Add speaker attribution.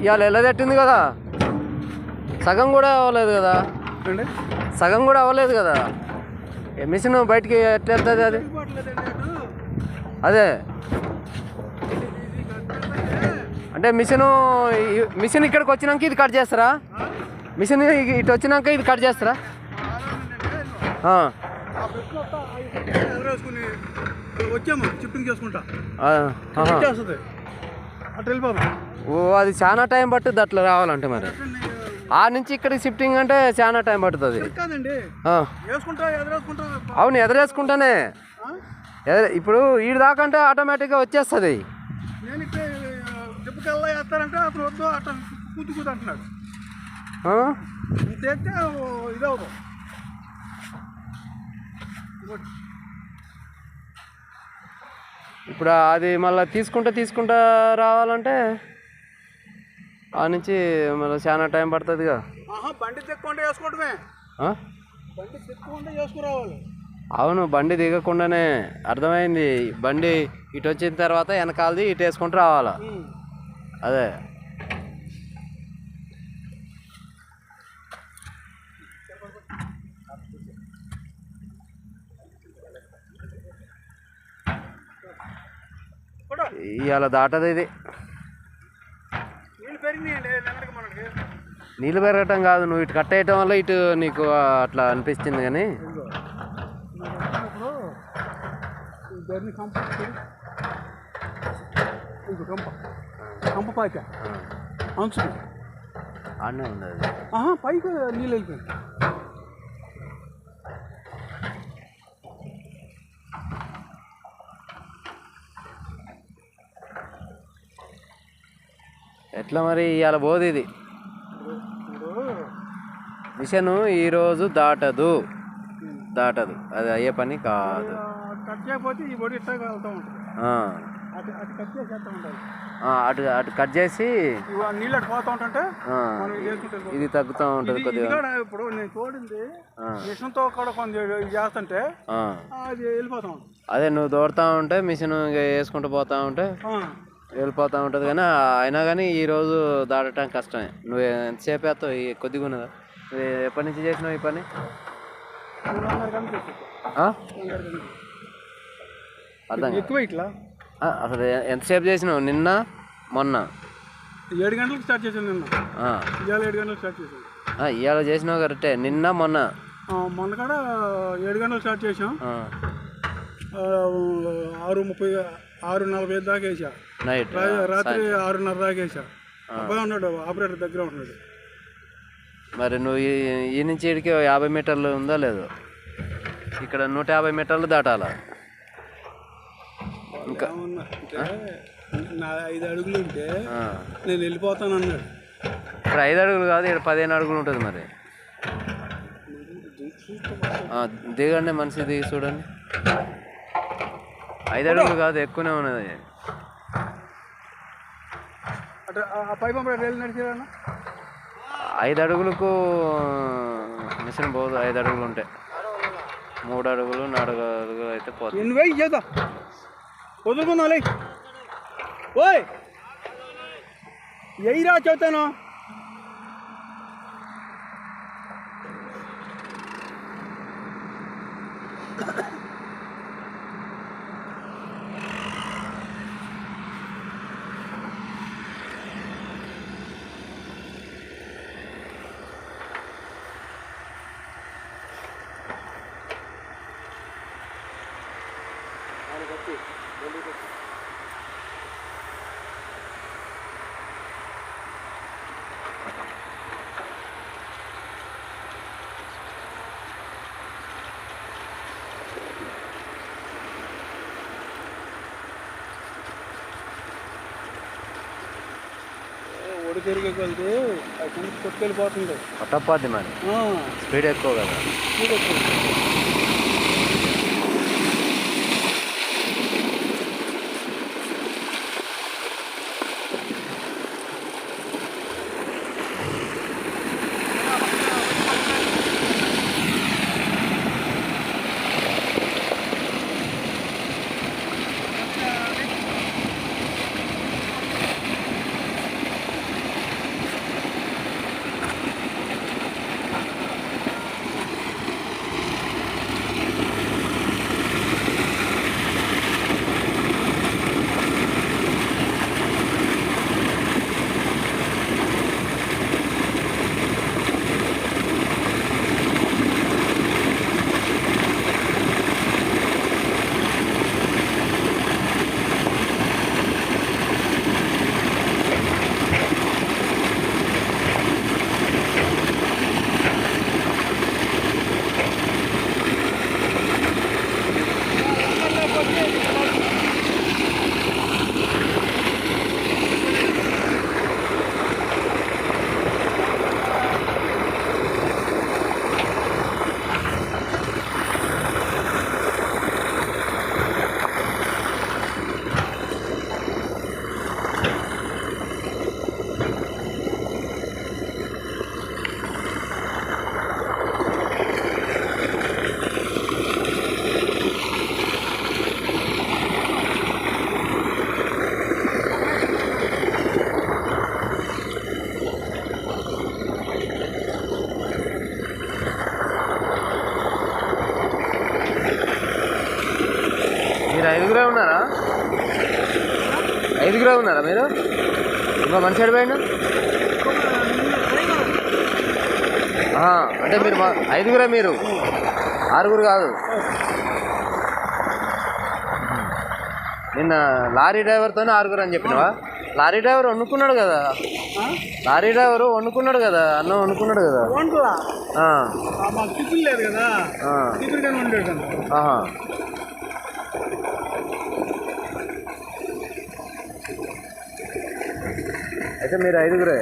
Speaker 1: ఇవాళ ఎలా తట్టింది కదా, సగం కూడా అవ్వలేదు కదా, సగం కూడా అవ్వలేదు కదా. మిషన్ బయటికి ఎట్లా వెళ్తుంది అది? అదే అంటే మిషన్ ఇక్కడికి వచ్చినాక ఇది కట్ చేస్తారా? మిషన్ ఇటు వచ్చినాక ఇది కట్ చేస్తారా? ఓ, అది చాలా టైం పట్టుద్ది అట్లా రావాలంటే. మరి ఆ నుంచి ఇక్కడికి షిఫ్టింగ్ అంటే చాలా టైం పడుతుంది. అవును, ఎదురేసుకుంటానే. ఇప్పుడు ఈడు దాకా అంటే ఆటోమేటిక్గా వచ్చేస్తుంది. ఇప్పుడు అది మళ్ళీ తీసుకుంటా రావాలంటే ఆ నుంచి మళ్ళీ చాలా టైం పడుతుందిగా.
Speaker 2: బండి తెక్కుంటే వేసుకోవడమే, బండి తెక్కుంటే వేసుకురావాలి.
Speaker 1: అవును, బండి దిగకుండానే అర్థమైంది. బండి ఇటు వచ్చిన తర్వాత వెనకాలది ఇటు వేసుకుంటూ రావాలా. అదే ఇవాళ దాటది ఇది. నీళ్ళు పెరగటం కాదు, నువ్వు ఇటు కట్టేయటం వల్ల ఇటు నీకు అట్లా అనిపిస్తుంది. కానీ ఆడనే ఉంది అది.
Speaker 2: పైకి నీళ్ళు వెళ్ళిపోయింది.
Speaker 1: ఎట్లా మరి ఇవాళ పోదు ఇది మిషన్. ఈరోజు దాటదు, అది అయ్యే పని కాదు. అటు కట్ చేసి
Speaker 2: నీళ్ళు పోతా ఉంటుంటే
Speaker 1: ఇది తగ్గుతూ ఉంటుంది కొద్దిగా.
Speaker 2: ఇప్పుడు నేను చూడింది మిషన్తో కూడా కొంచెం చేస్తుంటే అది వెళ్ళిపోతా ఉంటుంది.
Speaker 1: అదే నువ్వు దోడుతూ ఉంటే మిషన్ వేసుకుంటూ పోతా ఉంటే వెళ్ళిపోతూ ఉంటుంది. కానీ అయినా కానీ ఈరోజు దాటడానికి కష్టమే. నువ్వు ఎంతసేపు వేస్తావు? కొద్దిగా ఉన్నదా? నువ్వు ఎప్పటి నుంచి చేసినావు ఈ పని? అర్థం
Speaker 2: ఎక్కువ ఇట్లా
Speaker 1: అసలు ఎంతసేపు చేసినావు? నిన్న మొన్న
Speaker 2: 7 గంటలకు స్టార్ట్ చేసాను. నిన్న ఇవాళ 7 గంటలకు స్టార్ట్ చేసాను.
Speaker 1: ఇవాళ చేసినావు కరెక్టే. నిన్న మొన్న
Speaker 2: కూడా 7 గంటలకు స్టార్ట్ చేసాం. 6:40 దాకా వేసా.
Speaker 1: నైట్
Speaker 2: రాత్రి 6:30 దాకా వేసా. అబ్బాయి ఉన్నాడు, ఆపరేటర్ దగ్గర ఉంటున్నాడు.
Speaker 1: మరి నువ్వు ఈ నుంచి ఇక్కడికి 50 మీటర్లు ఉందా లేదు? ఇక్కడ 150 మీటర్లు దాటాలా. ఇంకా
Speaker 2: 5 అడుగులు ఉంటే నేను వెళ్ళిపోతాను అన్నాడు.
Speaker 1: ఇప్పుడు 5 అడుగులు కాదు, ఇక్కడ 15 అడుగులు ఉంటుంది. మరి దిగండి, మనిషి దిగి చూడండి. 5 అడుగులు కాదు, ఎక్కువనే ఉన్నది.
Speaker 2: అంటే పై పంప రైలు నడిచేదా?
Speaker 1: 5 అడుగులకు మిషన్ పోదు. 5 అడుగులు ఉంటాయి. 3 అడుగులు 4 అడుగులు అయితే పోతుంది.
Speaker 2: నువ్వే చేద్దాం వదులుకున్నాలే. ఓయ్ ఎయిరా చెబుతాను. ఒడి తిరిగి వెళ్తే అది కొట్టుకెళ్ళిపోతుంది.
Speaker 1: పట్టపోద్ది. మరి స్పీడ్ ఎక్కువ కదా.
Speaker 2: స్పీడ్ ఎక్కువ.
Speaker 1: ఐదుగురే ఉన్నారా? ఐదుగురే ఉన్నారా మీరు? ఇంకో మనిషి ఎడిపోయిండు? అంటే మీరు ఐదుగురే, మీరు ఆరుగురు కాదు. నిన్న లారీ డ్రైవర్తోనే ఆరుగురు అని చెప్పినవా? లారీ డ్రైవర్ వండుకున్నాడు కదా, లారీ డ్రైవరు వండుకున్నాడు కదా, అన్నం వండుకున్నాడు కదా.
Speaker 2: లేదు కదా.
Speaker 1: అయితే మీరు ఐదుగురే.